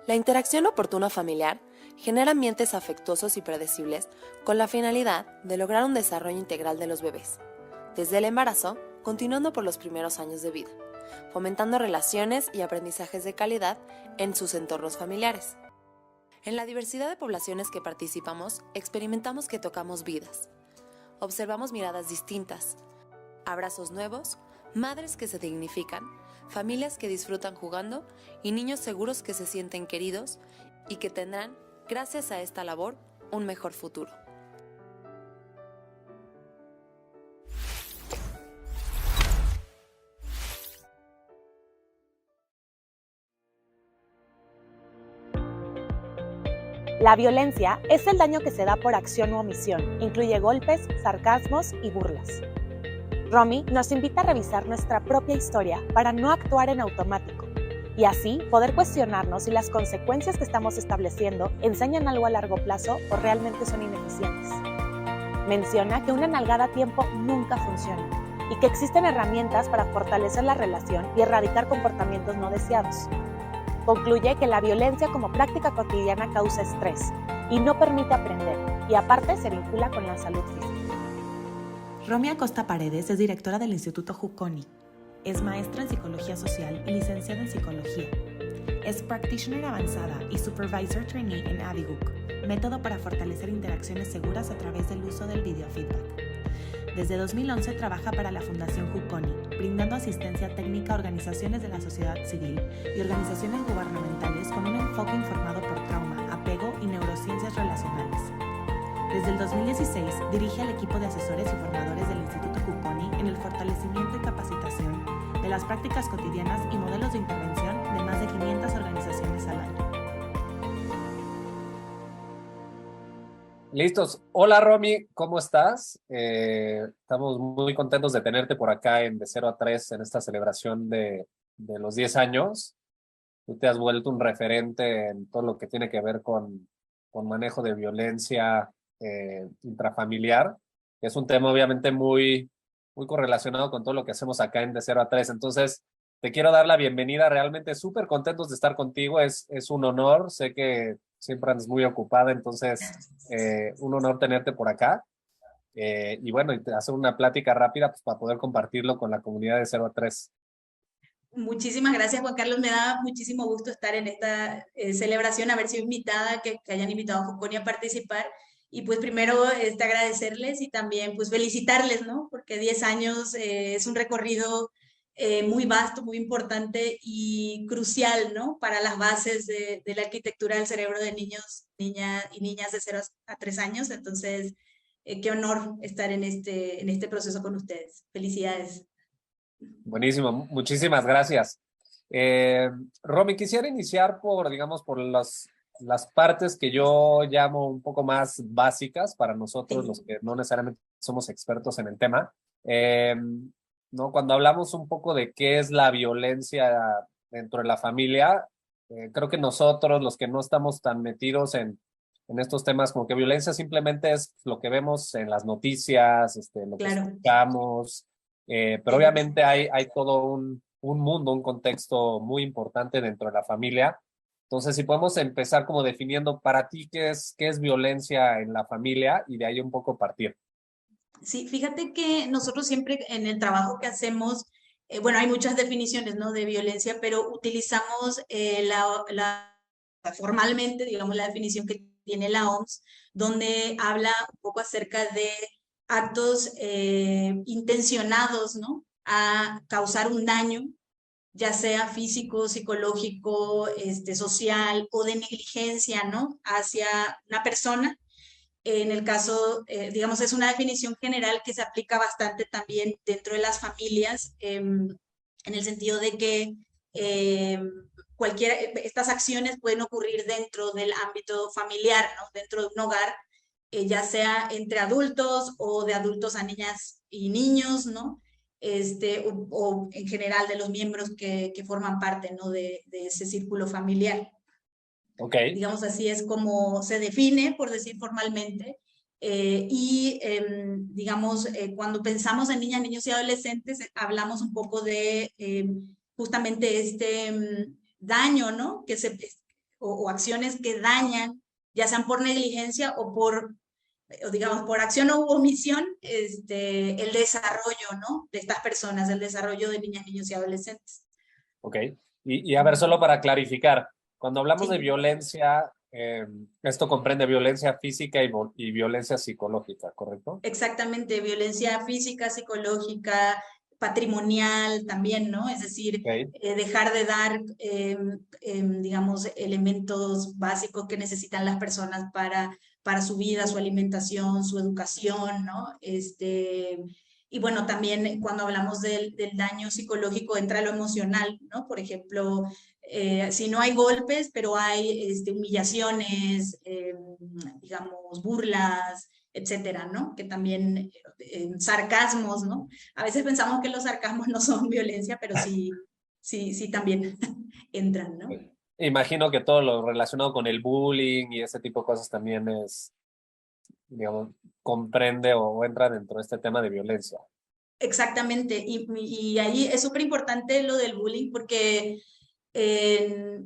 La interacción oportuna familiar genera ambientes afectuosos y predecibles con la finalidad de lograr un desarrollo integral de los bebés, desde el embarazo, continuando por los primeros años de vida, fomentando relaciones y aprendizajes de calidad en sus entornos familiares. En la diversidad de poblaciones que participamos, experimentamos que tocamos vidas. Observamos miradas distintas, abrazos nuevos, madres que se dignifican, familias que disfrutan jugando y niños seguros que se sienten queridos y que tendrán, gracias a esta labor, un mejor futuro. La violencia es el daño que se da por acción u omisión. Incluye golpes, sarcasmos y burlas. Romy nos invita a revisar nuestra propia historia para no actuar en automático y así poder cuestionarnos si las consecuencias que estamos estableciendo enseñan algo a largo plazo o realmente son ineficientes. Menciona que una nalgada a tiempo nunca funciona y que existen herramientas para fortalecer la relación y erradicar comportamientos no deseados. Concluye que la violencia como práctica cotidiana causa estrés y no permite aprender, y aparte se vincula con la salud física. Romy Acosta Paredes es directora del Instituto Juconi. Es maestra en Psicología Social y licenciada en Psicología. Es practitioner avanzada y supervisor trainee en ADIGUC, método para fortalecer interacciones seguras a través del uso del videofeedback. Desde 2011 trabaja para la Fundación Juconi, brindando asistencia técnica a organizaciones de la sociedad civil y organizaciones gubernamentales con un enfoque informado por trauma, apego y neurociencias relacionales. Desde el 2016 dirige al equipo de asesores y formadores del Instituto Juconi en el fortalecimiento y capacitación de las prácticas cotidianas y modelos de intervención de más de 500 organizaciones al año. Listos. Hola Romy, ¿cómo estás? Estamos muy contentos de tenerte por acá en De 0 a 3 en esta celebración de los 10 años. Tú te has vuelto un referente en todo lo que tiene que ver con manejo de violencia intrafamiliar, que es un tema obviamente muy correlacionado con todo lo que hacemos acá en De 0 a 3. Entonces, te quiero dar la bienvenida, realmente súper contentos de estar contigo, es un honor, sé que siempre andas muy ocupada, entonces un honor tenerte por acá. Y bueno, y hacer una plática rápida pues, para poder compartirlo con la comunidad de 0 a 3. Muchísimas gracias, Juan Carlos. Me da muchísimo gusto estar en esta celebración, haber sido invitada, que hayan invitado a Juconi a participar. Y pues primero agradecerles y también pues felicitarles, ¿no? Porque 10 años es un recorrido muy vasto, muy importante y crucial, ¿no? Para las bases de la arquitectura del cerebro de niños y niñas de 0 a 3 años. Entonces, qué honor estar en este proceso con ustedes. Felicidades. Buenísimo, muchísimas gracias. Romy, quisiera iniciar por las partes que yo llamo un poco más básicas para nosotros, los que no necesariamente somos expertos en el tema. ¿No? Cuando hablamos un poco de qué es la violencia dentro de la familia, creo que nosotros, los que no estamos tan metidos en estos temas, como que violencia simplemente es lo que vemos en las noticias, lo que escuchamos, pero obviamente hay todo un mundo, un contexto muy importante dentro de la familia. Entonces, si podemos empezar como definiendo para ti qué es violencia en la familia y de ahí un poco partir. Sí, fíjate que nosotros siempre en el trabajo que hacemos, bueno, hay muchas definiciones, ¿no? De violencia, pero utilizamos formalmente, digamos, la definición que tiene la OMS, donde habla un poco acerca de actos intencionados, ¿no? A causar un daño, ya sea físico, psicológico, social o de negligencia, ¿no? Hacia una persona. En el caso, digamos, es una definición general que se aplica bastante también dentro de las familias, en el sentido de que estas acciones pueden ocurrir dentro del ámbito familiar, ¿no? Dentro de un hogar, ya sea entre adultos o de adultos a niñas y niños, ¿no? O en general de los miembros que forman parte, ¿no? de ese círculo familiar. Okay. Digamos, así es como se define, por decir formalmente. Digamos, cuando pensamos en niñas, niños y adolescentes, hablamos un poco de justamente daño, ¿no? o acciones que dañan, ya sean por negligencia o digamos, por acción o omisión, el desarrollo, ¿no? De estas personas, el desarrollo de niñas, niños y adolescentes. Ok. Y a ver, solo para clarificar, cuando hablamos de Sí. violencia, esto comprende violencia física y violencia psicológica, ¿correcto? Exactamente, violencia física, psicológica, patrimonial también, ¿no? Es decir, Ok. dejar de dar, digamos, elementos básicos que necesitan las personas para su vida, su alimentación, su educación, ¿no? Y bueno, también cuando hablamos del daño psicológico entra lo emocional, ¿no? Por ejemplo, si no hay golpes, pero hay humillaciones, digamos, burlas, etcétera, ¿no? Que también sarcasmos, ¿no? A veces pensamos que los sarcasmos no son violencia, pero sí también entran, ¿no? Imagino que todo lo relacionado con el bullying y ese tipo de cosas también es, digamos, comprende o entra dentro de este tema de violencia. Exactamente, y ahí es súper importante lo del bullying porque eh,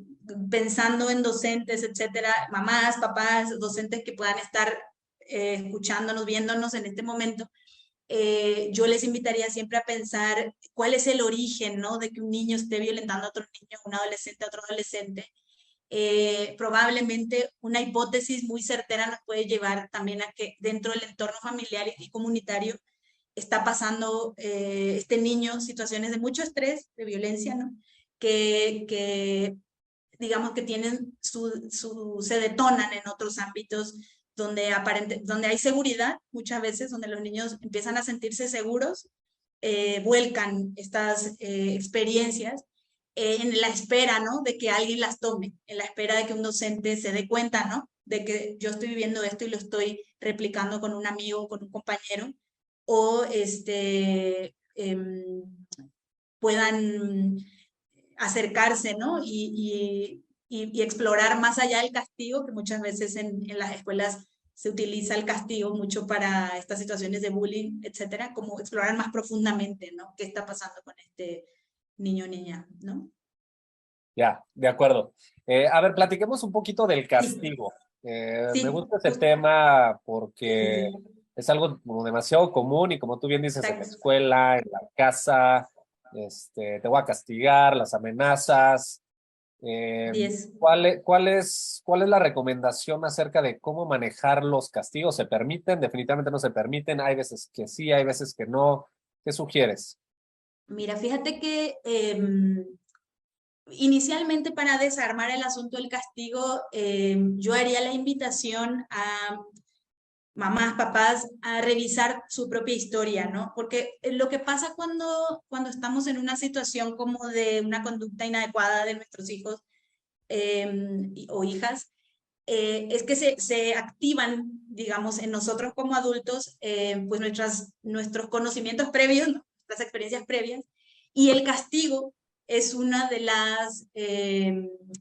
pensando en docentes, etcétera, mamás, papás, docentes que puedan estar escuchándonos, viéndonos en este momento, yo les invitaría siempre a pensar cuál es el origen, ¿no? De que un niño esté violentando a otro niño, un adolescente a otro adolescente. Probablemente una hipótesis muy certera nos puede llevar también a que dentro del entorno familiar y comunitario está pasando este niño situaciones de mucho estrés, de violencia, ¿no? Que digamos que tienen se detonan en otros ámbitos donde hay seguridad, muchas veces, donde los niños empiezan a sentirse seguros, vuelcan estas experiencias en la espera, ¿no? De que alguien las tome, en la espera de que un docente se dé cuenta, ¿no? De que yo estoy viviendo esto y lo estoy replicando con un amigo, con un compañero, o puedan acercarse, ¿no? Y explorar más allá del castigo, que muchas veces en las escuelas se utiliza el castigo mucho para estas situaciones de bullying, etcétera, como explorar más profundamente, ¿no? ¿Qué está pasando con este niño o niña, ¿no? Ya, de acuerdo. A ver, platiquemos un poquito del Sí, castigo. Me sí, gusta ese justo, tema sí, sí, porque sí, es algo como demasiado común y como tú bien dices, en la exacto. escuela, en la casa, te voy a castigar, las amenazas. Eh, 10. ¿cuál es la recomendación acerca de cómo manejar los castigos? ¿Se permiten? Definitivamente no se permiten. Hay veces que sí, hay veces que no. ¿Qué sugieres? Mira, fíjate que inicialmente para desarmar el asunto del castigo, yo haría la invitación a mamás, papás, a revisar su propia historia, ¿no? Porque lo que pasa cuando estamos en una situación como de una conducta inadecuada de nuestros hijos o hijas, es que se activan, digamos, en nosotros como adultos, pues nuestros conocimientos previos, ¿no? Nuestras experiencias previas, y el castigo es una de las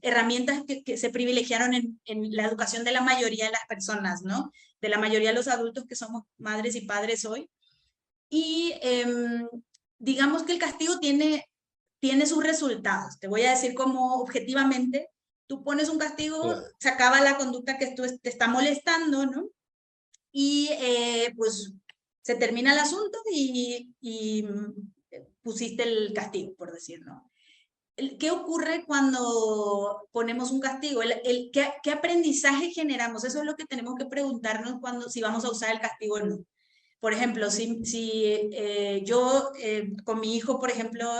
herramientas que se privilegiaron en la educación de la mayoría de las personas, ¿no? De la mayoría de los adultos que somos madres y padres hoy. Y digamos que el castigo tiene sus resultados. Te voy a decir como objetivamente, tú pones un castigo, Bien. se acaba la conducta que te está molestando, ¿no? Y pues se termina el asunto y pusiste el castigo, por decir, ¿no? ¿Qué ocurre cuando ponemos un castigo? ¿Qué aprendizaje generamos? Eso es lo que tenemos que preguntarnos si vamos a usar el castigo o no. Por ejemplo, si yo con mi hijo, por ejemplo,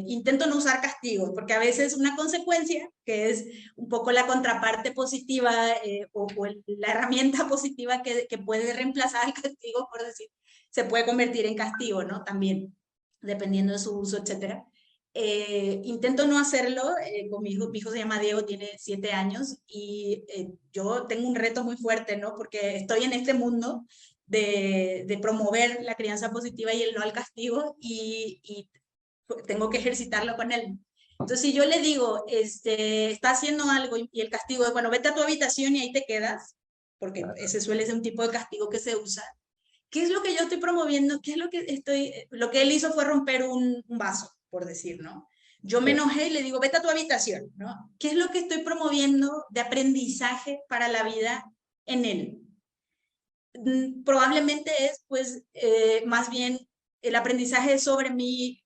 intento no usar castigos, porque a veces una consecuencia, que es un poco la contraparte positiva o la herramienta positiva que puede reemplazar el castigo, por decir, se puede convertir en castigo, ¿no? También, dependiendo de su uso, etcétera. Intento no hacerlo con mi hijo se llama Diego, tiene 7 años y yo tengo un reto muy fuerte, ¿no? Porque estoy en este mundo de promover la crianza positiva y el no al castigo y tengo que ejercitarlo con él. Entonces, si yo le digo, está haciendo algo y el castigo es, bueno, vete a tu habitación y ahí te quedas, porque ese suele ser un tipo de castigo que se usa. ¿Qué es lo que yo estoy promoviendo? ¿Qué es lo que él hizo fue romper un vaso, por decir, ¿no? Yo me enojé y le digo, vete a tu habitación, ¿no? ¿Qué es lo que estoy promoviendo de aprendizaje para la vida en él? Probablemente es, pues, más bien el aprendizaje sobre mi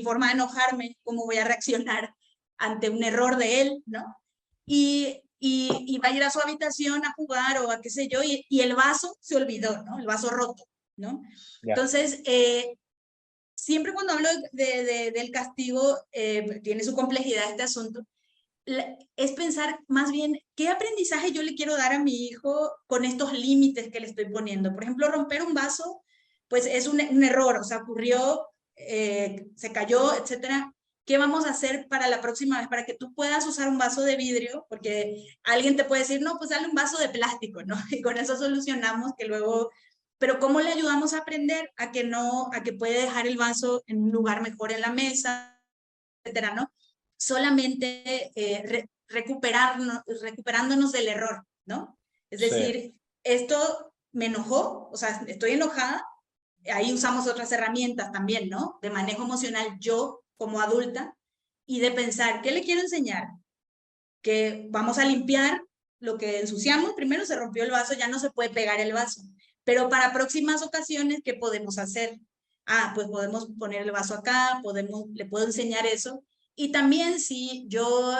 forma de enojarme, cómo voy a reaccionar ante un error de él, ¿no? Y va a ir a su habitación a jugar o a qué sé yo, y el vaso se olvidó, ¿no? El vaso roto, ¿no? Ya. Entonces, siempre cuando hablo del castigo, tiene su complejidad este asunto, es pensar más bien qué aprendizaje yo le quiero dar a mi hijo con estos límites que le estoy poniendo. Por ejemplo, romper un vaso, pues es un error, o sea, ocurrió, se cayó, etcétera. ¿Qué vamos a hacer para la próxima vez? Para que tú puedas usar un vaso de vidrio, porque alguien te puede decir, no, pues dale un vaso de plástico, ¿no? Y con eso solucionamos que luego, pero ¿cómo le ayudamos a aprender a que no, a que puede dejar el vaso en un lugar mejor en la mesa, etcétera, ¿no? Solamente recuperándonos del error, ¿no? Es Sí, decir, esto me enojó, o sea, estoy enojada, ahí usamos otras herramientas también, ¿no? De manejo emocional yo como adulta y de pensar, ¿qué le quiero enseñar? Que vamos a limpiar lo que ensuciamos, primero se rompió el vaso, ya no se puede pegar el vaso, pero para próximas ocasiones, ¿qué podemos hacer? Ah, pues podemos poner el vaso acá, le puedo enseñar eso. Y también si yo,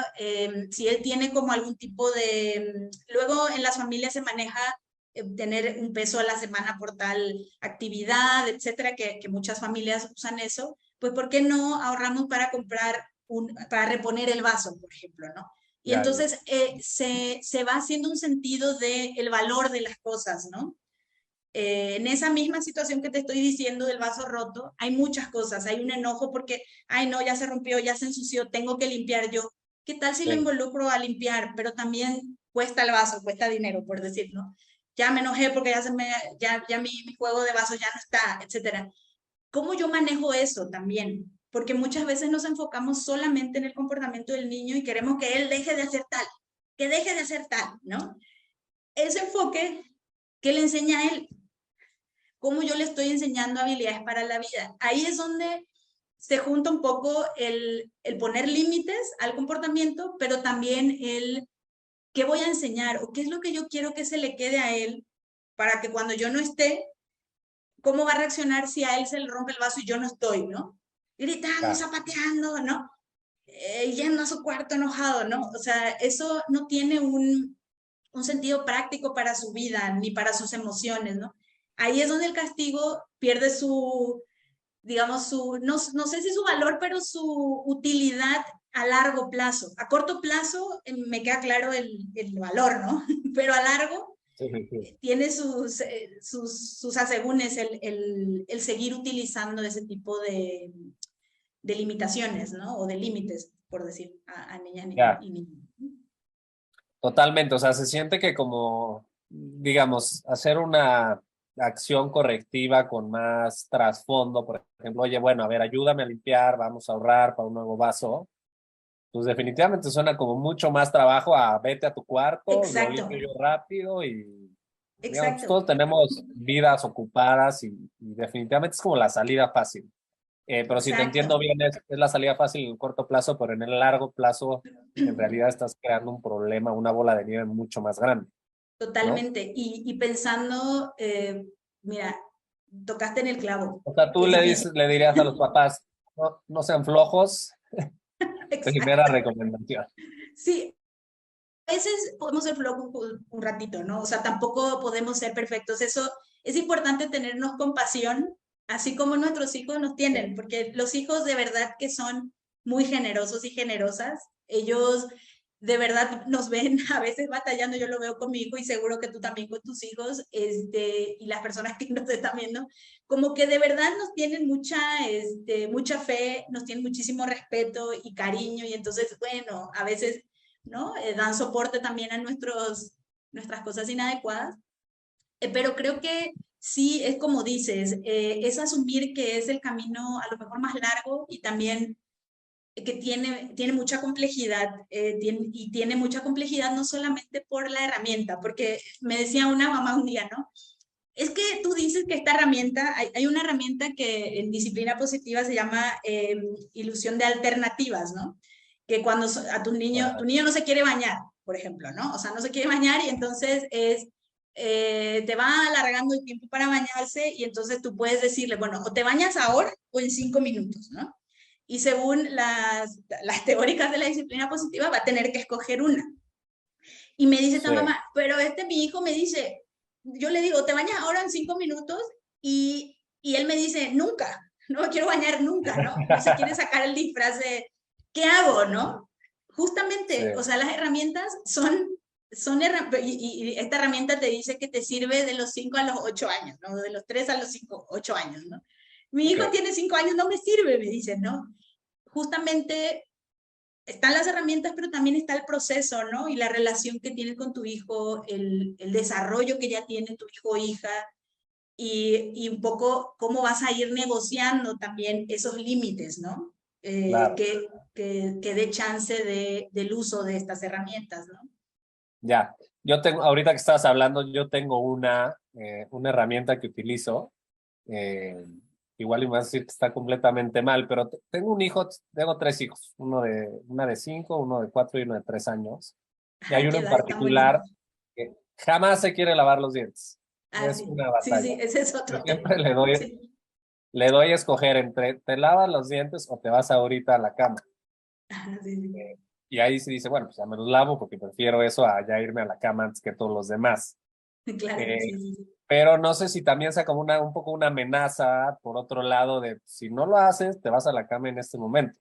si él tiene como algún tipo de, luego en las familias se maneja tener un peso a la semana por tal actividad, etcétera, que muchas familias usan eso, pues ¿por qué no ahorramos para comprar para reponer el vaso, por ejemplo, ¿no? Y ya, ya. entonces se va haciendo un sentido del valor de las cosas, ¿no? En esa misma situación que te estoy diciendo del vaso roto, hay muchas cosas. Hay un enojo porque, ay, no, ya se rompió, ya se ensució, tengo que limpiar yo. ¿Qué tal si lo Sí, involucro a limpiar? Pero también cuesta el vaso, cuesta dinero, por decirlo. Ya me enojé porque ya mi juego de vaso ya no está, etcétera. ¿Cómo yo manejo eso también? Porque muchas veces nos enfocamos solamente en el comportamiento del niño y queremos que él deje de hacer tal, que deje de hacer tal, ¿no? Ese enfoque que le enseña a él, cómo yo le estoy enseñando habilidades para la vida. Ahí es donde se junta un poco el poner límites al comportamiento, pero también el qué voy a enseñar o qué es lo que yo quiero que se le quede a él para que cuando yo no esté, cómo va a reaccionar si a él se le rompe el vaso y yo no estoy, ¿no? Gritando, ya. zapateando, ¿no? Yendo a su cuarto enojado, ¿no? O sea, eso no tiene un sentido práctico para su vida ni para sus emociones, ¿no? Ahí es donde el castigo pierde su, digamos, no sé si su valor, pero su utilidad a largo plazo. A corto plazo me queda claro el valor, ¿no? Pero a largo Sí, sí, sí. tiene sus asegúnes el seguir utilizando ese tipo de limitaciones, ¿no? O de límites, por decir, a niñas Ya. y niños. Totalmente, o sea, se siente que como, digamos, hacer una acción correctiva con más trasfondo, por ejemplo, oye, bueno, a ver, ayúdame a limpiar, vamos a ahorrar para un nuevo vaso, pues definitivamente suena como mucho más trabajo a vete a tu cuarto, lo Exacto, limpio yo rápido y, digamos, pues exacto. todos tenemos vidas ocupadas y definitivamente es como la salida fácil. Pero si te entiendo Exacto, bien, es la salida fácil en el corto plazo, pero en el largo plazo, en realidad estás creando un problema, una bola de nieve mucho más grande, ¿no? totalmente. Y pensando, mira, tocaste en el clavo. O sea, tú le dices, le dirías a los papás, no, no sean flojos, primera Exacto. recomendación. Sí, a veces podemos ser flojos un ratito, ¿no? O sea, tampoco podemos ser perfectos. Eso es importante tenernos compasión, así como nuestros hijos nos tienen, porque los hijos de verdad que son muy generosos y generosas. Ellos de verdad nos ven a veces batallando, yo lo veo con mi hijo y seguro que tú también con tus hijos, y las personas que nos están viendo, como que de verdad nos tienen mucha fe, nos tienen muchísimo respeto y cariño, y entonces, bueno, a veces, ¿no? Dan soporte también a nuestras cosas inadecuadas, pero creo que sí, es como dices, es asumir que es el camino a lo mejor más largo y también que tiene mucha complejidad, y tiene mucha complejidad no solamente por la herramienta, porque me decía una mamá un día, ¿no? Es que tú dices que esta herramienta, hay una herramienta que en disciplina positiva se llama ilusión de alternativas, ¿no? Que cuando a tu niño no se quiere bañar, por ejemplo, ¿no? O sea, no se quiere bañar y entonces te va alargando el tiempo para bañarse y entonces tú puedes decirle, bueno, o te bañas ahora o en 5 minutos, ¿no? Y según las teóricas de la disciplina positiva va a tener que escoger una. Y me dice esta Sí, mamá, pero mi hijo me dice, yo le digo, ¿te bañas ahora en 5 minutos? Y él me dice, nunca, no me quiero bañar nunca, ¿no? No se quiere sacar el disfraz de, ¿qué hago, no? sí, Justamente, o sea, las herramientas y esta herramienta te dice que te sirve de los 5 a los 8 años, ¿no? De los 3 a los 5, 8 años, ¿no? Mi hijo ok, tiene 5 años, no me sirve, me dice, ¿no? Justamente están las herramientas, pero también está el proceso, ¿no? Y la relación que tienes con tu hijo, el desarrollo que ya tiene tu hijo o hija, y un poco cómo vas a ir negociando también esos límites, ¿no? claro. Que dé chance del uso de estas herramientas, ¿no? Ya, yo tengo, ahorita que estabas hablando, yo tengo una herramienta que utilizo. eh, Igual y me vas a decir que está completamente mal, pero tengo un hijo, tengo 3 hijos, una de 5, uno de 4 y uno de 3 años. Y hay Ay, uno qué en edades tan bonitas. particular que jamás se quiere lavar los dientes. Ah, Es sí, una sí, sí, batalla. ese es Yo otro tema. siempre Sí. le doy a escoger entre te lavas los dientes o te vas ahorita a la cama. Ah, sí, sí. Y ahí se dice, bueno, pues ya me los lavo porque prefiero eso a ya irme a la cama antes que todos los demás. Claro, Eh, sí, sí, sí. pero no sé si también sea como un poco una amenaza, por otro lado, de si no lo haces, te vas a la cama en este momento.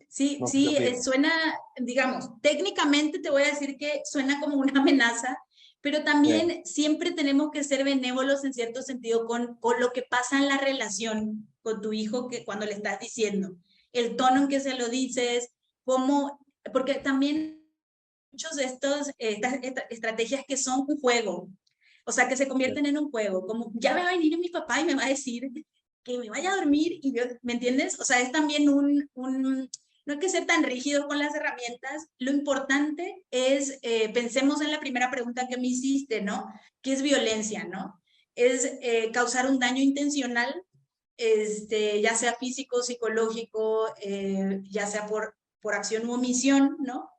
Sí, No sé qué sí, opinas. suena, digamos, técnicamente te voy a decir que suena como una amenaza, pero Sí, también siempre tenemos que ser benévolos en cierto sentido con lo que pasa en la relación con tu hijo que cuando le estás diciendo, el tono en que se lo dices, cómo, porque también muchos de estas estrategias que son un juego, o sea, que se sí, convierten en un juego, como ya va a venir mi papá y me va a decir que me vaya a dormir y yo, ¿me entiendes? O sea, es también no hay que ser tan rígidos con las herramientas. Lo importante es, pensemos en la primera pregunta que me hiciste, ¿no? ¿Qué es violencia, no? Es causar un daño intencional, ya sea físico, psicológico, ya sea por acción u omisión, ¿no?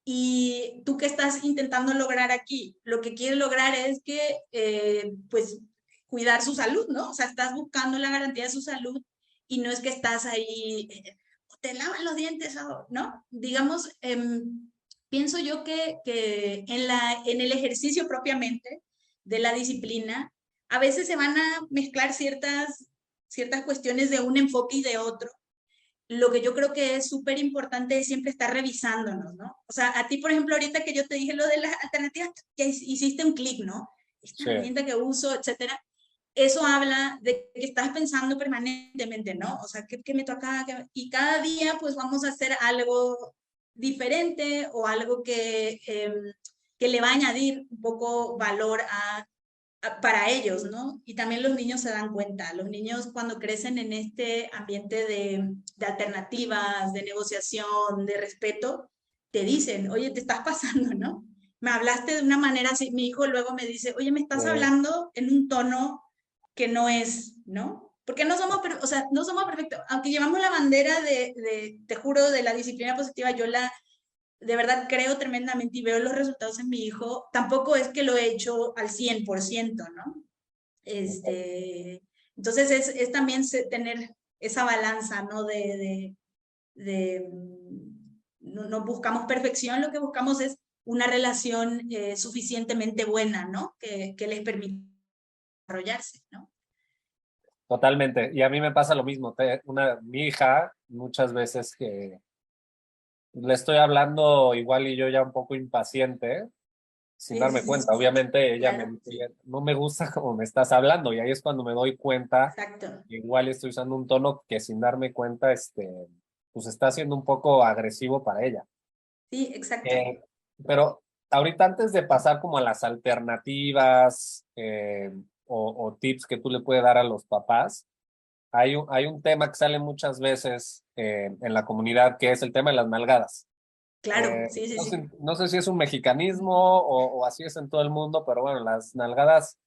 ¿Y tú qué estás intentando lograr aquí? Lo que quieres lograr es que, pues, cuidar su salud, ¿no? O sea, estás buscando la garantía de su salud y no es que estás ahí, te lavas los dientes, ¿no? Digamos, pienso yo que en el ejercicio propiamente de la disciplina, a veces se van a mezclar ciertas cuestiones de un enfoque y de otro. Lo que yo creo que es súper importante es siempre estar revisándonos, ¿no? O sea, a ti, por ejemplo, ahorita que yo te dije lo de las alternativas, ya hiciste un clic, ¿no? Esta sí, herramienta que uso, etcétera. Eso habla de que estás pensando permanentemente, ¿no? O sea, ¿qué meto acá? Y cada día, pues vamos a hacer algo diferente o algo que le va a añadir un poco valor para ellos, ¿no? Y también los niños se dan cuenta. Los niños cuando crecen en este ambiente de alternativas, de negociación, de respeto, te dicen, oye, te estás pasando, ¿no? Me hablaste de una manera así, mi hijo luego me dice, oye, me estás sí. hablando en un tono que no es, ¿no? Porque no somos, o sea, no somos perfectos. Aunque llevamos la bandera te juro, de la disciplina positiva, yo de verdad creo tremendamente y veo los resultados en mi hijo, tampoco es que lo he hecho al 100%, ¿no? Entonces es también tener esa balanza, ¿no? No buscamos perfección, lo que buscamos es una relación suficientemente buena, ¿no? Que les permita desarrollarse, ¿no? Totalmente. Y a mí me pasa lo mismo. Mi hija, muchas veces que le estoy hablando igual y yo ya un poco impaciente, sin Sí, darme sí, cuenta. sí, Obviamente ella me claro, dice, sí, no me gusta cómo me estás hablando. Y ahí es cuando me doy cuenta exacto, que igual estoy usando un tono que sin darme cuenta, pues está siendo un poco agresivo para ella. sí, exacto. Eh, pero ahorita antes de pasar como a las alternativas o tips que tú le puedes dar a los papás, hay un tema que sale muchas veces en la comunidad que es el tema de las nalgadas. Claro, sí, sí, No sí. sé, no sé si es un mexicanismo o así es en todo el mundo, pero bueno, las nalgadas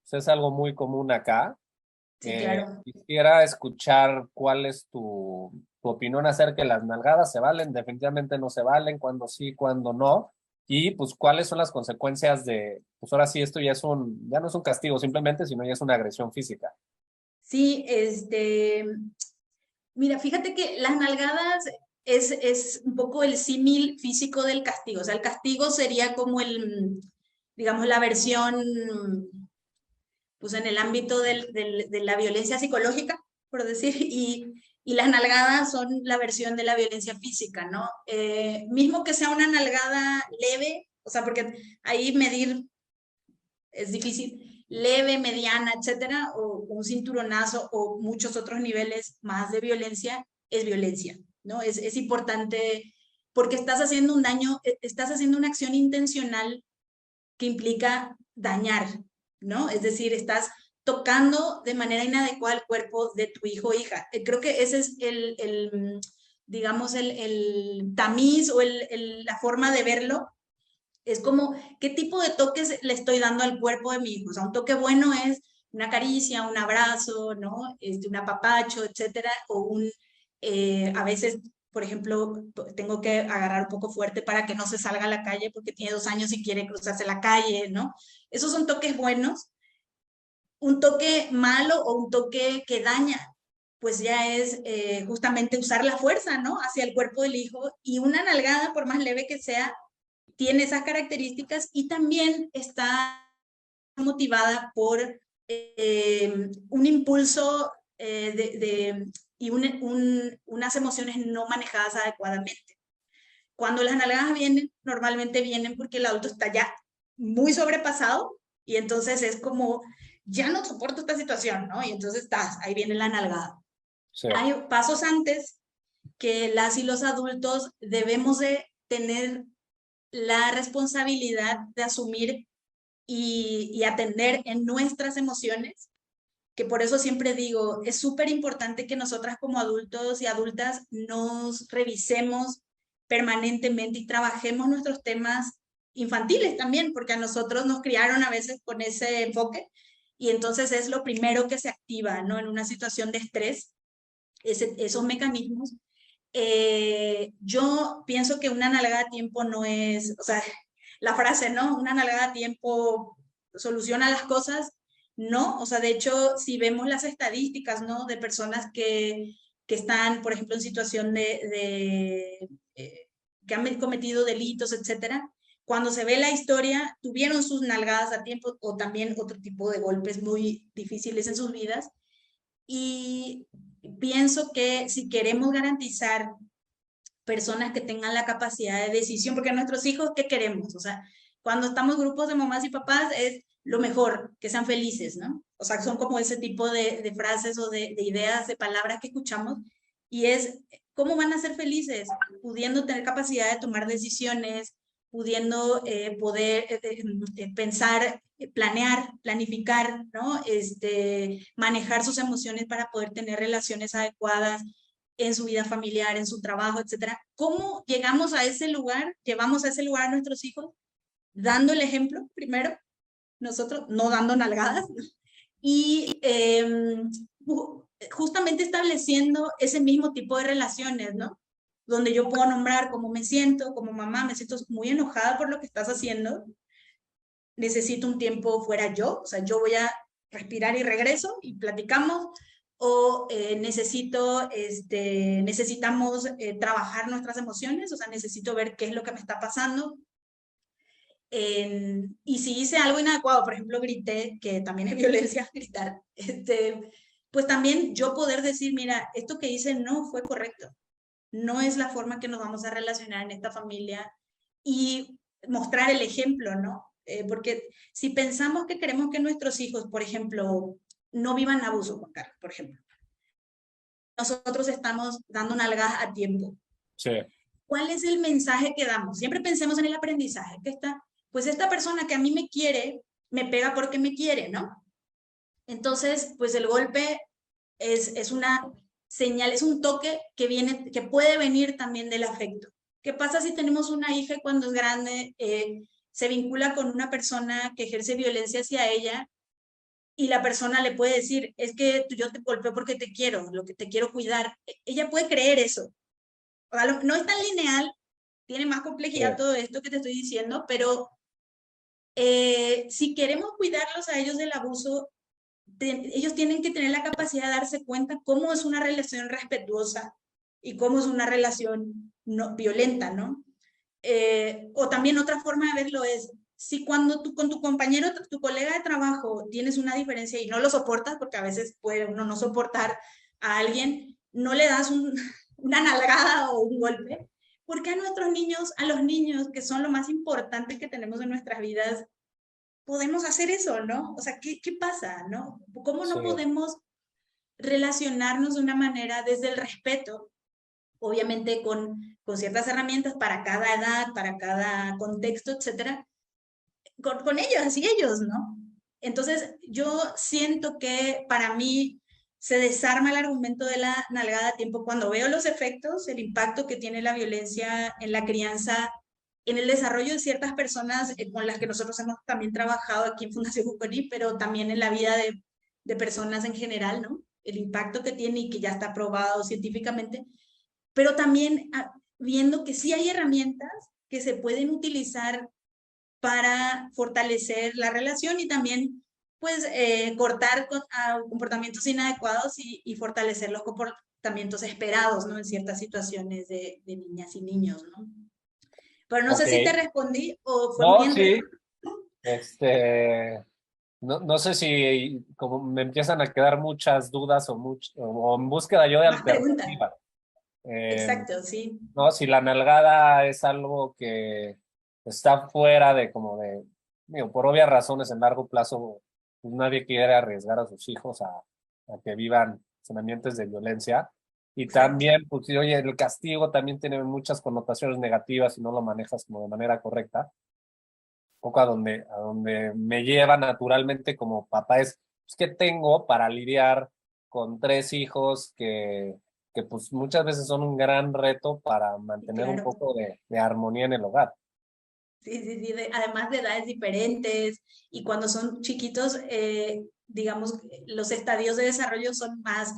Pues es algo muy común acá. Sí, claro. Quisiera escuchar cuál es tu opinión acerca de las nalgadas. ¿Se valen? Definitivamente no se valen. ¿Cuándo sí, cuándo no? Y pues cuáles son las consecuencias de, pues ahora sí, esto ya no es un castigo simplemente, sino ya es una agresión física. Sí, mira, fíjate que las nalgadas es un poco el símil físico del castigo. O sea, el castigo sería como digamos, la versión, pues en el ámbito de la violencia psicológica, por decir, y las nalgadas son la versión de la violencia física, ¿no? Mismo que sea una nalgada leve, o sea, porque ahí medir es difícil, leve, mediana, etcétera, o un cinturonazo o muchos otros niveles más de violencia, es violencia, ¿no? Es importante porque estás haciendo un daño, estás haciendo una acción intencional que implica dañar, ¿no? Es decir, estás tocando de manera inadecuada el cuerpo de tu hijo o hija. Creo que ese es digamos, el tamiz o la forma de verlo. Es como, ¿qué tipo de toques le estoy dando al cuerpo de mi hijo? O sea, un toque bueno es una caricia, un abrazo, ¿no? Un apapacho, etcétera, a veces, por ejemplo, tengo que agarrar un poco fuerte para que no se salga a la calle porque tiene 2 años y quiere cruzarse la calle, ¿no? Esos son toques buenos. Un toque malo o un toque que daña, pues ya es justamente usar la fuerza, ¿no? Hacia el cuerpo del hijo, y una nalgada, por más leve que sea, tiene esas características y también está motivada por un impulso y unas emociones no manejadas adecuadamente. Cuando las nalgadas vienen, normalmente vienen porque el adulto está ya muy sobrepasado y entonces es como, ya no soporto esta situación, ¿no? Y entonces ahí viene la nalgada. Sí, Hay pasos antes que las y los adultos debemos de tener la responsabilidad de asumir y atender en nuestras emociones, que por eso siempre digo, es súper importante que nosotras como adultos y adultas nos revisemos permanentemente y trabajemos nuestros temas infantiles también, porque a nosotros nos criaron a veces con ese enfoque y entonces es lo primero que se activa, ¿no? En una situación de estrés, esos mecanismos. Yo pienso que una nalgada a tiempo no es, o sea, la frase, ¿no? Una nalgada a tiempo soluciona las cosas, no, o sea, de hecho, si vemos las estadísticas, ¿no? De personas que están, por ejemplo, en situación que han cometido delitos, etcétera, cuando se ve la historia, tuvieron sus nalgadas a tiempo o también otro tipo de golpes muy difíciles en sus vidas. Y pienso que si queremos garantizar personas que tengan la capacidad de decisión, porque nuestros hijos, ¿qué queremos? O sea, cuando estamos grupos de mamás y papás es lo mejor, que sean felices, ¿no? O sea, son como ese tipo de frases o de ideas, de palabras que escuchamos, y es, ¿cómo van a ser felices? Pudiendo tener capacidad de tomar decisiones, pudiendo poder pensar, planear, planificar, ¿no? Manejar sus emociones para poder tener relaciones adecuadas, en su vida familiar, en su trabajo, etcétera. ¿Cómo llegamos a ese lugar? Llevamos a ese lugar a nuestros hijos, dando el ejemplo primero, nosotros no dando nalgadas, y justamente estableciendo ese mismo tipo de relaciones, ¿no? Donde yo puedo nombrar cómo me siento, como mamá, me siento muy enojada por lo que estás haciendo, necesito un tiempo fuera yo, o sea, yo voy a respirar y regreso y platicamos, o necesitamos trabajar nuestras emociones, o sea, necesito ver qué es lo que me está pasando. Y si hice algo inadecuado, por ejemplo, grité, que también es violencia, gritar, pues también yo poder decir, mira, esto que hice no fue correcto, no es la forma que nos vamos a relacionar en esta familia, y mostrar el ejemplo, ¿no? Porque si pensamos que queremos que nuestros hijos, por ejemplo, no vivan abuso, Juan Carlos, por ejemplo, nosotros estamos dando nalgadas a tiempo. sí, ¿Cuál es el mensaje que damos? Siempre pensemos en el aprendizaje, que está, pues esta persona que a mí me quiere, me pega porque me quiere, ¿no? Entonces, pues el golpe es una señal, es un toque que puede venir también del afecto. ¿Qué pasa si tenemos una hija y cuando es grande se vincula con una persona que ejerce violencia hacia ella? y la persona le puede decir, es que yo te golpeo porque te quiero, lo que te quiero cuidar. Ella puede creer eso. O sea, no es tan lineal, tiene más complejidad todo esto que te estoy diciendo, pero si queremos cuidarlos a ellos del abuso, ellos tienen que tener la capacidad de darse cuenta cómo es una relación respetuosa y cómo es una relación no violenta, ¿no? O también otra forma de verlo es, si cuando tú con tu compañero, tu colega de trabajo tienes una diferencia y no lo soportas, porque a veces puede uno no soportar a alguien, no le das una nalgada o un golpe, porque a nuestros niños, a los niños que son lo más importante que tenemos en nuestras vidas, podemos hacer eso, ¿no? O sea, ¿qué pasa, no? ¿Cómo no Sí. podemos relacionarnos de una manera desde el respeto? Obviamente con ciertas herramientas para cada edad, para cada contexto, etcétera, con ellos y ellos, ¿no? Entonces, yo siento que para mí se desarma el argumento de la nalgada a tiempo cuando veo los efectos, el impacto que tiene la violencia en la crianza, en el desarrollo de ciertas personas con las que nosotros hemos también trabajado aquí en Fundación Juconi, pero también en la vida de personas en general, ¿no? El impacto que tiene y que ya está probado científicamente, pero también viendo que sí hay herramientas que se pueden utilizar para fortalecer la relación y también pues cortar comportamientos inadecuados y fortalecer los comportamientos esperados, ¿no? En ciertas situaciones de niñas y niños, ¿no? Pero no sé si te respondí o fue muy No, sí. enredado. No sé si como me empiezan a quedar muchas dudas o en búsqueda yo de Más preguntas. alternativa. Exacto, sí. No, si la nalgada es algo que está fuera de digo, por obvias razones en largo plazo, pues nadie quiere arriesgar a sus hijos a que vivan en ambientes de violencia. Y Exacto. también, pues sí, oye, el castigo también tiene muchas connotaciones negativas si no lo manejas como de manera correcta. Un poco a donde me lleva naturalmente como papá es, pues, ¿qué tengo para lidiar con 3 hijos que pues muchas veces son un gran reto para mantener un Claro. poco de armonía en el hogar? Sí, además de edades diferentes y cuando son chiquitos, digamos, los estadios de desarrollo son más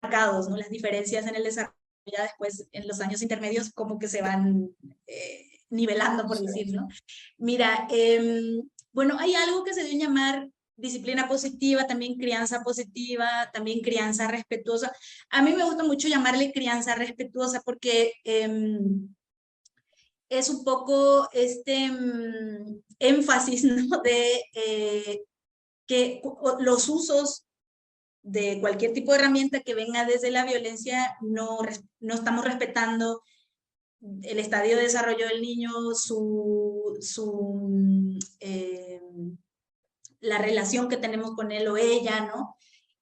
marcados, ¿no? Las diferencias en el desarrollo ya después en los años intermedios como que se van nivelando, por Sí. decirlo. Mira, bueno, hay algo que se debe llamar disciplina positiva, también crianza positiva, también crianza respetuosa. A mí me gusta mucho llamarle crianza respetuosa porque es un poco este énfasis, ¿no? De que los usos de cualquier tipo de herramienta que venga desde la violencia, no estamos respetando el estadio de desarrollo del niño, la relación que tenemos con él o ella, ¿no?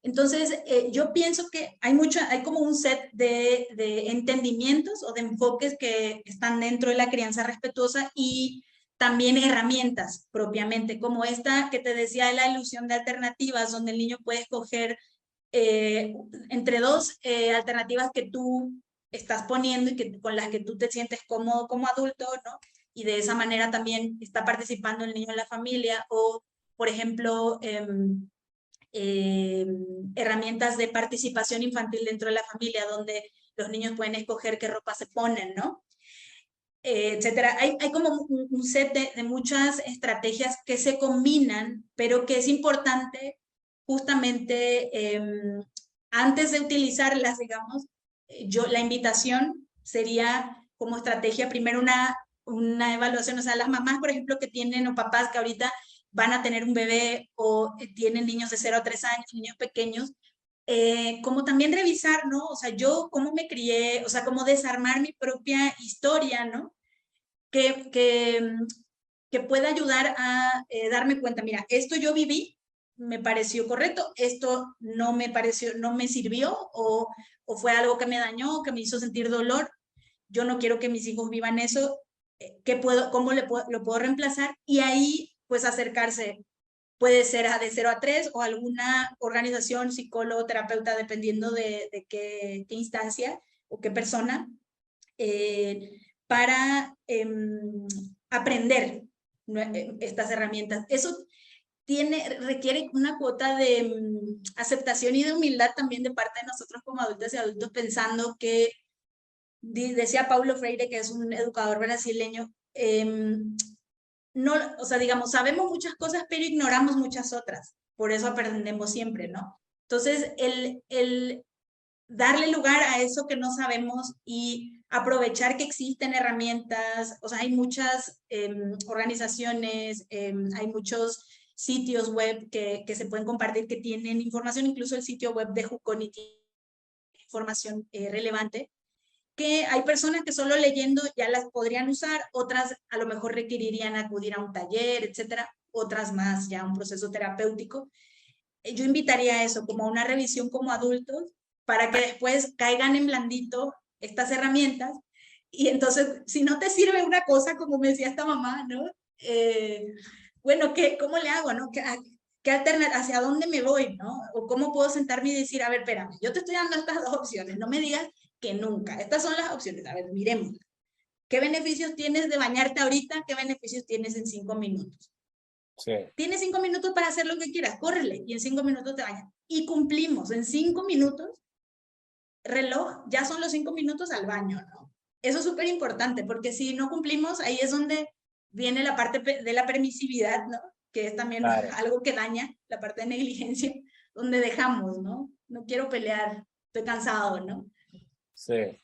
Entonces, yo pienso que hay como un set de entendimientos o de enfoques que están dentro de la crianza respetuosa y también herramientas propiamente, como esta que te decía de la ilusión de alternativas, donde el niño puede escoger entre dos alternativas que tú estás poniendo y con las que tú te sientes cómodo como adulto, ¿no? Y de esa manera también está participando el niño en la familia o, por ejemplo, herramientas de participación infantil dentro de la familia, donde los niños pueden escoger qué ropa se ponen, ¿no? Etcétera. Hay como un set de muchas estrategias que se combinan, pero que es importante justamente antes de utilizarlas, digamos, la invitación sería como estrategia primero una evaluación, o sea, las mamás, por ejemplo, que tienen o papás que ahorita van a tener un bebé o tienen niños de 0 a 3 años, niños pequeños, como también revisar, ¿no? O sea, yo cómo me crié, o sea, cómo desarmar mi propia historia, ¿no? Que pueda ayudar a darme cuenta, mira, esto yo viví, me pareció correcto, esto no me pareció, no me sirvió o fue algo que me dañó, que me hizo sentir dolor, yo no quiero que mis hijos vivan eso, ¿cómo lo puedo reemplazar? Y ahí, pues acercarse, puede ser de 0 a 3 o alguna organización, psicólogo, terapeuta, dependiendo de qué instancia o qué persona, para aprender estas herramientas. Eso requiere una cuota de aceptación y de humildad también de parte de nosotros como adultas y adultos, pensando que, decía Paulo Freire, que es un educador brasileño, no, o sea, digamos, sabemos muchas cosas, pero ignoramos muchas otras. Por eso aprendemos siempre, ¿no? Entonces, el darle lugar a eso que no sabemos y aprovechar que existen herramientas, o sea, hay muchas organizaciones, hay muchos sitios web que se pueden compartir, que tienen información, incluso el sitio web de Juconi tiene información relevante, que hay personas que solo leyendo ya las podrían usar, otras a lo mejor requerirían acudir a un taller, etcétera, otras más ya un proceso terapéutico. Yo invitaría a eso, como a una revisión como adultos, para que después caigan en blandito estas herramientas, y entonces, si no te sirve una cosa, como me decía esta mamá, ¿no? Bueno, ¿cómo le hago, no? ¿Hacia dónde me voy, no? O cómo puedo sentarme y decir, a ver, espérame, yo te estoy dando estas dos opciones, no me digas que nunca. Estas son las opciones. A ver, miremos. ¿Qué beneficios tienes de bañarte ahorita? ¿Qué beneficios tienes en 5 minutos? Sí. Tienes 5 minutos para hacer lo que quieras, córrele, y en 5 minutos te bañas. Y cumplimos, en 5 minutos, reloj, ya son los 5 minutos al baño, ¿no? Eso es súper importante, porque si no cumplimos, ahí es donde viene la parte de la permisividad, ¿no? Que es también algo que daña, la parte de negligencia, donde dejamos, ¿no? No quiero pelear, estoy cansado, ¿no? Sí,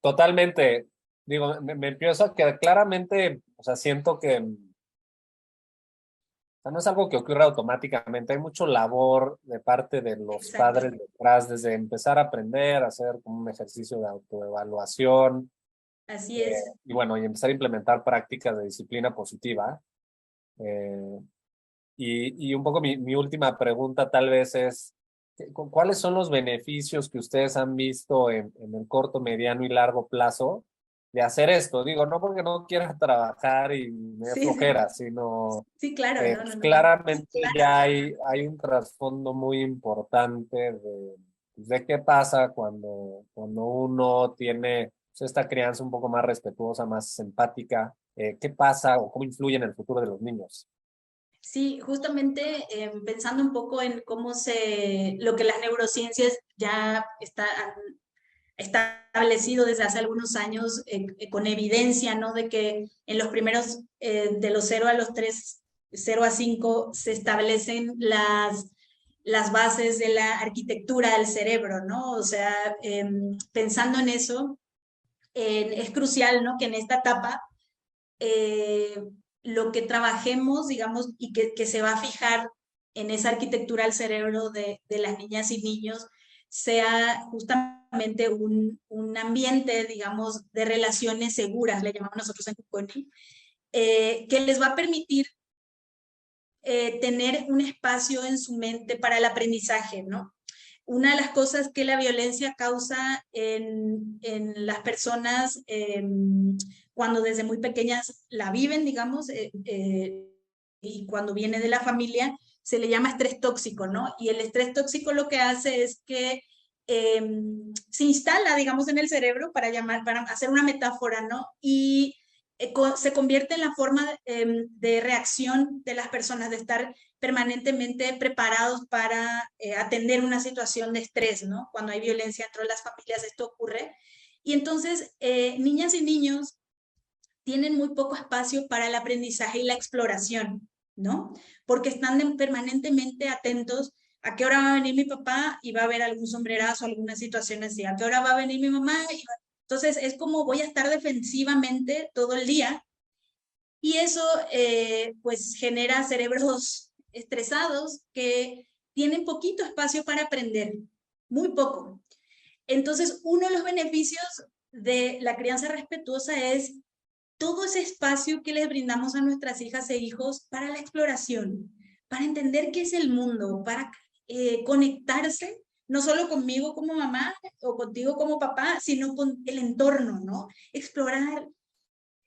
totalmente. Digo, me empiezo a quedar claramente, o sea, siento que no es algo que ocurra automáticamente, hay mucho labor de parte de los padres detrás, desde empezar a aprender, a hacer como un ejercicio de autoevaluación. Así es. Y bueno, y empezar a implementar prácticas de disciplina positiva. Y un poco mi última pregunta tal vez es, ¿cuáles son los beneficios que ustedes han visto en el corto, mediano y largo plazo de hacer esto? Digo, no porque no quiera trabajar y me dé flojera, sino sí, claro, claramente ya hay un trasfondo muy importante de qué pasa cuando uno tiene esta crianza un poco más respetuosa, más empática. ¿Qué pasa o cómo influye en el futuro de los niños? Sí, justamente pensando un poco en lo que las neurociencias ya han establecido desde hace algunos años, con evidencia, ¿no? De que en los primeros, de los 0 a los 3, 0 a 5, se establecen las bases de la arquitectura del cerebro, ¿no? O sea, pensando en eso, es crucial, ¿no? Que en esta etapa lo que trabajemos, digamos, y que se va a fijar en esa arquitectura del cerebro de las niñas y niños, sea justamente un ambiente, digamos, de relaciones seguras, le llamamos nosotros en Juconi, que les va a permitir tener un espacio en su mente para el aprendizaje, ¿no? Una de las cosas que la violencia causa en las personas cuando desde muy pequeñas la viven, digamos, y cuando viene de la familia, se le llama estrés tóxico, ¿no? Y el estrés tóxico lo que hace es que se instala, digamos, en el cerebro, para hacer una metáfora, ¿no? Y se convierte en la forma de reacción de las personas, de estar permanentemente preparados para atender una situación de estrés, ¿no? Cuando hay violencia dentro de las familias, esto ocurre. Y entonces, niñas y niños tienen muy poco espacio para el aprendizaje y la exploración, ¿no? Porque están permanentemente atentos a qué hora va a venir mi papá y va a haber algún sombrerazo, alguna situación así, a qué hora va a venir mi mamá. Entonces, es como voy a estar defensivamente todo el día, y eso pues genera cerebros estresados que tienen poquito espacio para aprender, muy poco. Entonces, uno de los beneficios de la crianza respetuosa es todo ese espacio que les brindamos a nuestras hijas e hijos para la exploración, para entender qué es el mundo, para conectarse, no solo conmigo como mamá o contigo como papá, sino con el entorno, ¿no? Explorar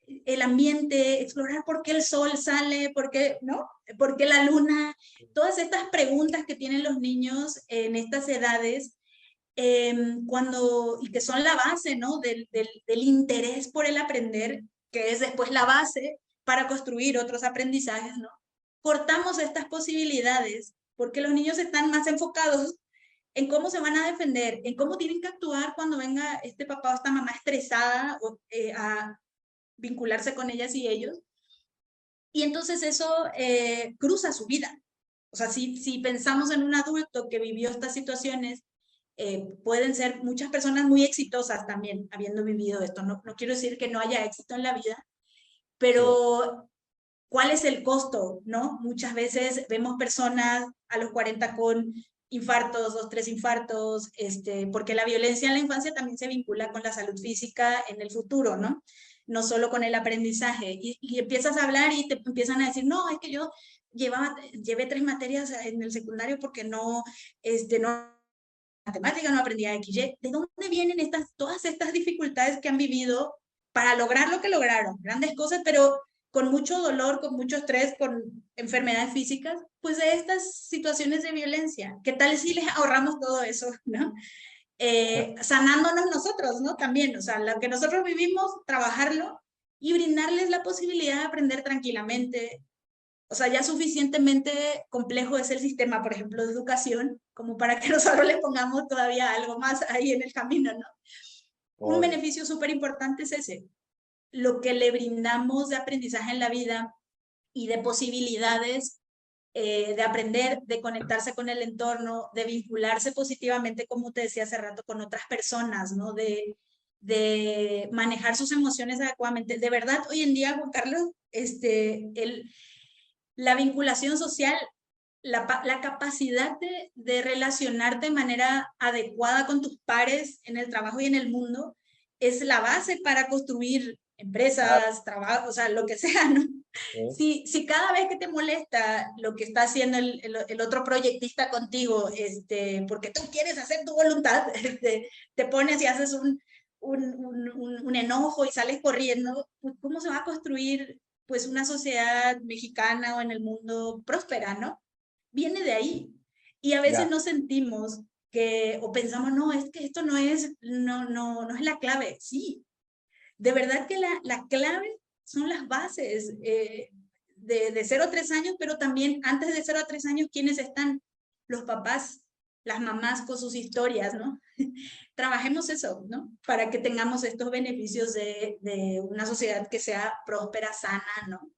el ambiente, explorar por qué el sol sale, por qué, ¿no? ¿Por qué la luna? Todas estas preguntas que tienen los niños en estas edades, y que son la base, ¿no? Del interés por el aprender, que es después la base para construir otros aprendizajes, ¿no? cortamos estas posibilidades porque los niños están más enfocados en cómo se van a defender, en cómo tienen que actuar cuando venga este papá o esta mamá estresada a vincularse con ellas y ellos. Y entonces eso cruza su vida. O sea, si pensamos en un adulto que vivió estas situaciones, pueden ser muchas personas muy exitosas también habiendo vivido esto. No quiero decir que no haya éxito en la vida, pero ¿cuál es el costo? ¿No? Muchas veces vemos personas a los 40 con infartos, 2, 3 infartos, porque la violencia en la infancia también se vincula con la salud física en el futuro, ¿no? No solo con el aprendizaje. Y empiezas a hablar y te empiezan a decir, no, es que yo llevé 3 materias en el secundario porque no matemática, no aprendía XY. ¿De dónde vienen todas estas dificultades que han vivido para lograr lo que lograron? Grandes cosas, pero con mucho dolor, con mucho estrés, con enfermedades físicas, pues de estas situaciones de violencia. ¿Qué tal si les ahorramos todo eso, no? Sanándonos nosotros, ¿no? También, o sea, lo que nosotros vivimos, trabajarlo y brindarles la posibilidad de aprender tranquilamente. O sea, ya suficientemente complejo es el sistema, por ejemplo, de educación, como para que nosotros le pongamos todavía algo más ahí en el camino, ¿no? Un beneficio súper importante es ese, lo que le brindamos de aprendizaje en la vida y de posibilidades de aprender, de conectarse con el entorno, de vincularse positivamente, como te decía hace rato, con otras personas, ¿no? De manejar sus emociones adecuadamente. De verdad, hoy en día, Juan Carlos, la vinculación social, la capacidad de relacionarte de manera adecuada con tus pares en el trabajo y en el mundo es la base para construir empresas, trabajo, o sea, lo que sea, ¿no? Si cada vez que te molesta lo que está haciendo el otro proyectista contigo, porque tú quieres hacer tu voluntad, te pones y haces un enojo y sales corriendo, pues, ¿cómo se va a construir pues una sociedad mexicana o en el mundo próspera, ¿no? Viene de ahí. Y a veces no sentimos o pensamos, no, es que esto no es la clave. Sí, de verdad que la clave son las bases de 0 a 3 años, pero también antes de 0 a 3 años, ¿quiénes están? Los papás, las mamás con sus historias, ¿no? Trabajemos eso, ¿no? Para que tengamos estos beneficios de una sociedad que sea próspera, sana, ¿no?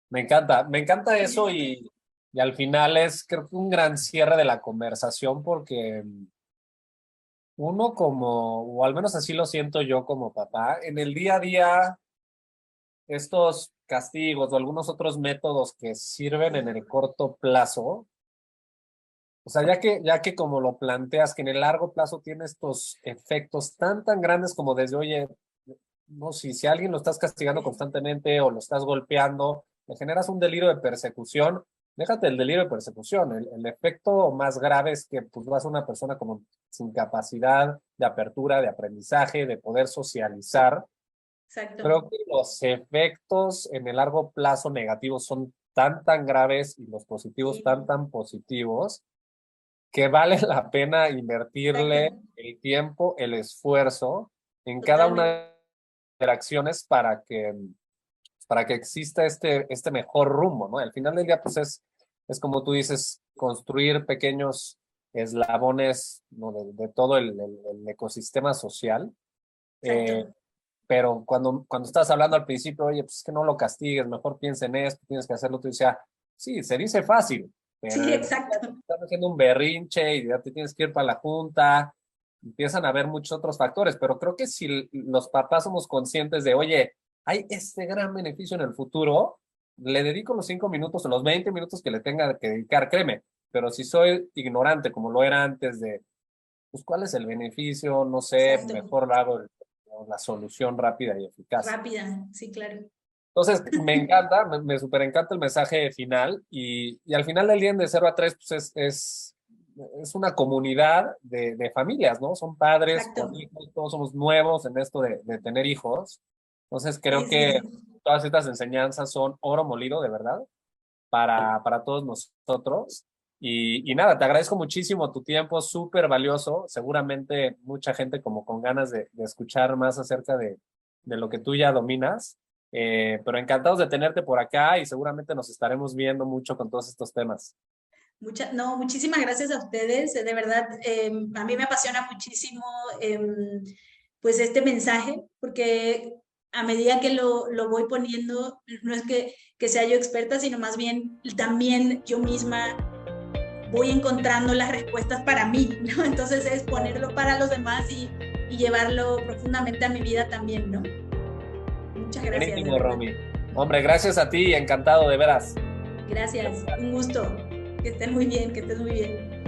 Me encanta eso y al final es creo que un gran cierre de la conversación porque uno o al menos así lo siento yo como papá, en el día a día estos castigos o algunos otros métodos que sirven en el corto plazo, o sea, ya que como lo planteas, que en el largo plazo tiene estos efectos tan grandes como desde, oye, no, si alguien lo estás castigando constantemente o lo estás golpeando, le generas un delirio de persecución, déjate el delirio de persecución. El efecto más grave es que pues, vas a una persona como sin capacidad de apertura, de aprendizaje, de poder socializar. Exacto. Creo que los efectos en el largo plazo negativos son tan graves y los positivos tan positivos que vale la pena invertirle el tiempo, el esfuerzo en cada una de las interacciones para que exista este mejor rumbo, ¿no? Al final del día, pues es como tú dices, construir pequeños eslabones, ¿no? de todo el ecosistema social. Pero cuando estás hablando al principio, oye, pues es que no lo castigues, mejor piensa en esto, tienes que hacerlo, tú dices, sí, se dice fácil, pero sí, exacto. Estás haciendo un berrinche y ya te tienes que ir para la junta, empiezan a haber muchos otros factores, pero creo que si los papás somos conscientes de, oye, hay este gran beneficio en el futuro, le dedico los 5 minutos o los 20 minutos que le tenga que dedicar, créeme, pero si soy ignorante como lo era antes de, pues, ¿cuál es el beneficio? No sé, Exacto. mejor hago la solución rápida y eficaz. Rápida, sí, claro. Entonces, me encanta, me súper encanta el mensaje final y al final del día de 0 a 3 pues es una comunidad de familias, ¿no? Son padres con hijos, todos somos nuevos en esto de tener hijos. Entonces, creo que todas estas enseñanzas son oro molido, de verdad, para todos nosotros. Y nada, te agradezco muchísimo tu tiempo, súper valioso. Seguramente mucha gente como con ganas de escuchar más acerca de lo que tú ya dominas. Pero encantados de tenerte por acá y seguramente nos estaremos viendo mucho con todos estos temas. No, muchísimas gracias a ustedes. De verdad, a mí me apasiona muchísimo pues este mensaje, porque a medida que lo voy poniendo, no es que sea yo experta, sino más bien también yo misma voy encontrando las respuestas para mí, ¿no? Entonces es ponerlo para los demás y llevarlo profundamente a mi vida también, ¿no? Muchas gracias. Buenísimo, Romy. Hombre, gracias a ti, encantado de veras. Gracias, un gusto. Que estén muy bien, que estés muy bien.